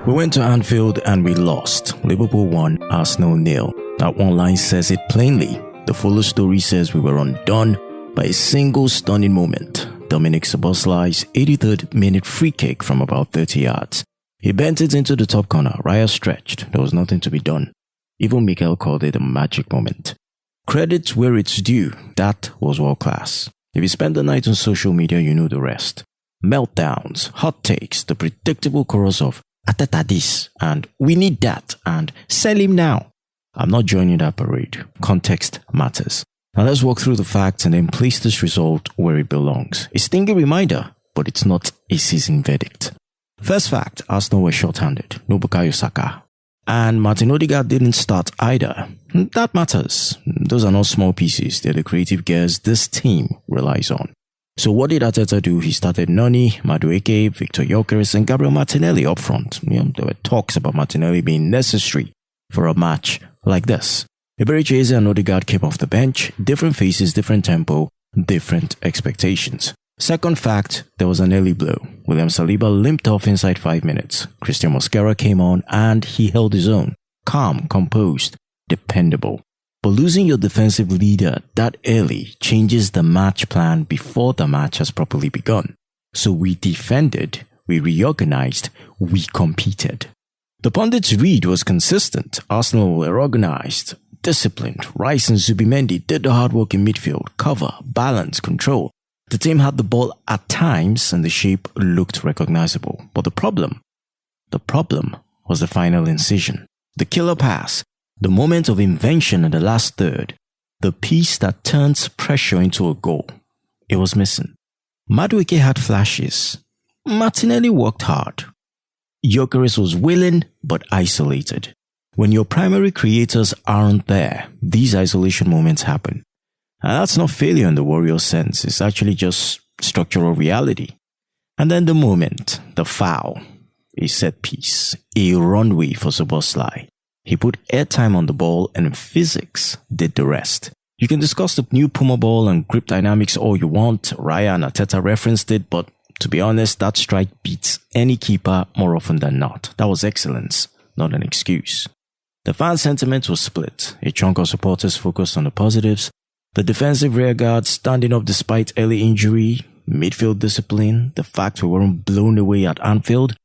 We went to Anfield and we lost. Liverpool won, Arsenal nil. That one line says it plainly. The fuller story says we were undone by a single stunning moment. Dominik Szoboszlai's 83rd minute free kick from about 30 yards. He bent it into the top corner. Raya stretched. There was nothing to be done. Even Mikel called it a magic moment. Credit where it's due. That was world class. If you spend the night on social media, you know the rest. Meltdowns, hot takes, the predictable chorus of Arteta this and we need that and sell him now. I'm not joining that parade. Context matters. Now let's walk through the facts and then place this result where it belongs. A stinging reminder, but it's not a season verdict. First fact, Arsenal were short-handed. No Bukayo Saka. And Saka and Ødegaard didn't start either. That matters. Those are not small pieces. They're the creative gears this team relies on. So what did Arteta do? He started Noni, Madueke, Victor Gyökeres and Gabriel Martinelli up front. There were talks about Martinelli being necessary for a match like this. Ibericheze and Ødegaard came off the bench. Different faces, different tempo, different expectations. Second fact, there was an early blow. William Saliba limped off inside 5 minutes. Christian Mosquera came on and he held his own. Calm, composed, dependable. But losing your defensive leader that early changes the match plan before the match has properly begun. So we defended, we reorganized, we competed. The pundits' read was consistent. Arsenal were organized, disciplined. Rice and Zubimendi did the hard work in midfield, cover, balance, control. The team had the ball at times and the shape looked recognizable. But the problem was the final incision. The killer pass. The moment of invention in the last third, the piece that turns pressure into a goal. It was missing. Madueke had flashes. Martinelli worked hard. Gyökeres was willing but isolated. When your primary creators aren't there, these isolation moments happen. And that's not failure in the Warriors sense, it's actually just structural reality. And then the moment, the foul, a set piece, a runway for Szoboszlai. He put airtime on the ball and physics did the rest. You can discuss the new Puma ball and grip dynamics all you want. Raya and Arteta referenced it, but to be honest, that strike beats any keeper more often than not. That was excellence, not an excuse. The fan sentiment was split. A chunk of supporters focused on the positives. The defensive rearguard standing up despite early injury, midfield discipline, the fact we weren't blown away at Anfield.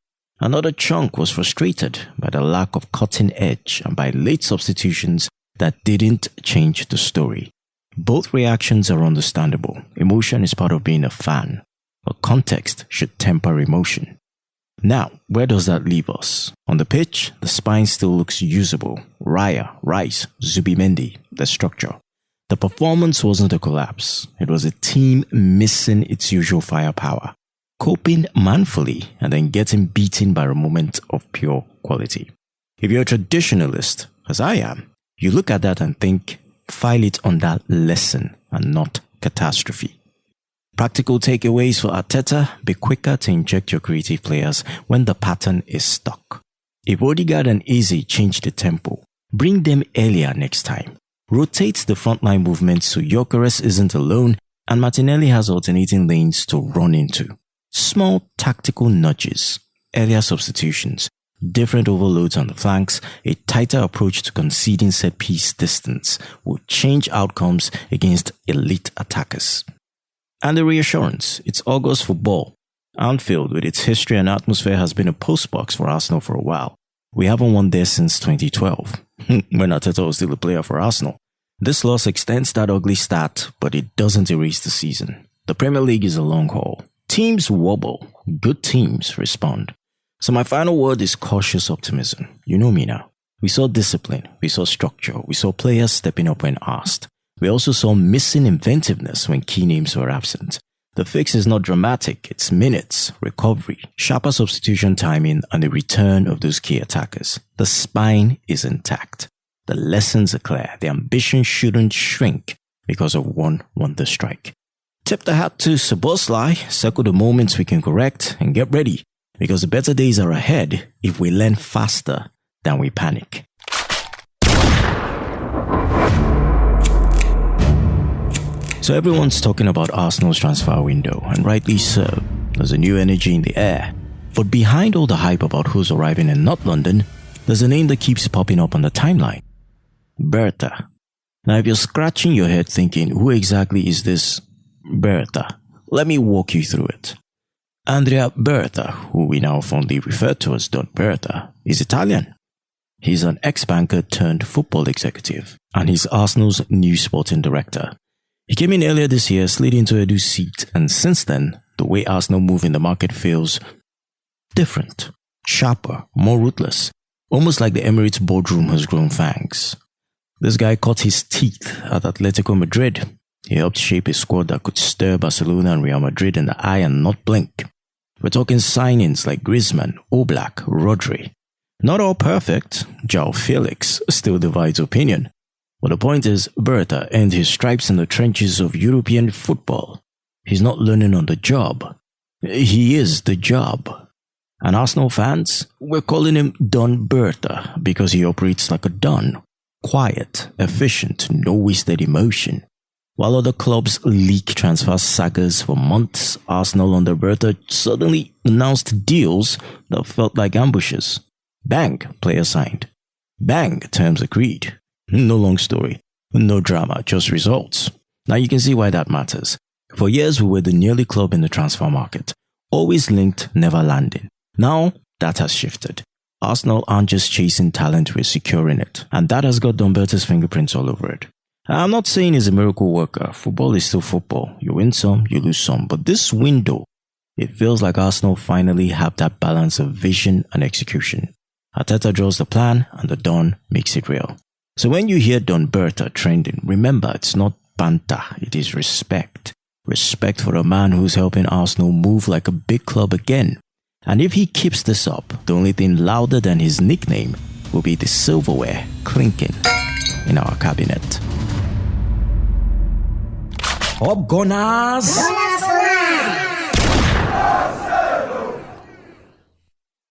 Another chunk was frustrated by the lack of cutting edge and by late substitutions that didn't change the story. Both reactions are understandable. Emotion is part of being a fan, but context should temper emotion. Now, where does that leave us? On the pitch, the spine still looks usable. Raya, Rice, Zubimendi, the structure. The performance wasn't a collapse. It was a team missing its usual firepower. Coping manfully and then getting beaten by a moment of pure quality. If you're a traditionalist, as I am, you look at that and think, file it on that lesson and not catastrophe. Practical takeaways for Arteta: be quicker to inject your creative players when the pattern is stuck. If Ødegaard and Eze change the tempo, bring them earlier next time. Rotate the frontline movements so Gyökeres isn't alone and Martinelli has alternating lanes to run into. Small tactical nudges, earlier substitutions, different overloads on the flanks, a tighter approach to conceding set-piece distance will change outcomes against elite attackers. And the reassurance, it's August football. Anfield, with its history and atmosphere, has been a postbox for Arsenal for a while. We haven't won there since 2012, when Arteta was still a player for Arsenal. This loss extends that ugly stat, but it doesn't erase the season. The Premier League is a long haul. Teams wobble, good teams respond. So my final word is cautious optimism. You know me now. We saw discipline, we saw structure, we saw players stepping up when asked. We also saw missing inventiveness when key names were absent. The fix is not dramatic, it's minutes, recovery, sharper substitution timing, and the return of those key attackers. The spine is intact. The lessons are clear. The ambition shouldn't shrink because of one wonder strike. Tip the hat to Szoboszlai, circle the moments we can correct, and get ready, because the better days are ahead if we learn faster than we panic. So everyone's talking about Arsenal's transfer window, and rightly so. There's a new energy in the air. But behind all the hype about who's arriving in North London, there's a name that keeps popping up on the timeline. Berta. Now if you're scratching your head thinking, who exactly is this Berta? Let me walk you through it. Andrea Berta, who we now fondly refer to as Don Berta, is Italian. He's an ex-banker turned football executive, and he's Arsenal's new sporting director. He came in earlier this year, slid into Edu's seat, and since then, the way Arsenal move in the market feels different, sharper, more ruthless, almost like the Emirates boardroom has grown fangs. This guy cut his teeth at Atletico Madrid. He helped shape a squad that could stare Barcelona and Real Madrid in the eye and not blink. We're talking signings like Griezmann, Oblak, Rodri. Not all perfect. João Felix still divides opinion. But the point is, Berta earned his stripes in the trenches of European football. He's not learning on the job. He is the job. And Arsenal fans, we're calling him Don Berta because he operates like a Don. Quiet, efficient, no wasted emotion. While other clubs leak transfer sagas for months, Arsenal under Berta suddenly announced deals that felt like ambushes. Bang, player signed. Bang, terms agreed. No long story, no drama, just results. Now you can see why that matters. For years we were the nearly club in the transfer market. Always linked, never landing. Now that has shifted. Arsenal aren't just chasing talent, we're securing it. And that has got Don Berta's fingerprints all over it. I'm not saying he's a miracle worker. Football is still football. You win some, you lose some. But this window, it feels like Arsenal finally have that balance of vision and execution. Arteta draws the plan and the Don makes it real. So when you hear Don Berta trending, remember it's not banter, it is respect. Respect for a man who's helping Arsenal move like a big club again. And if he keeps this up, the only thing louder than his nickname will be the silverware clinking in our cabinet. Up Gunners!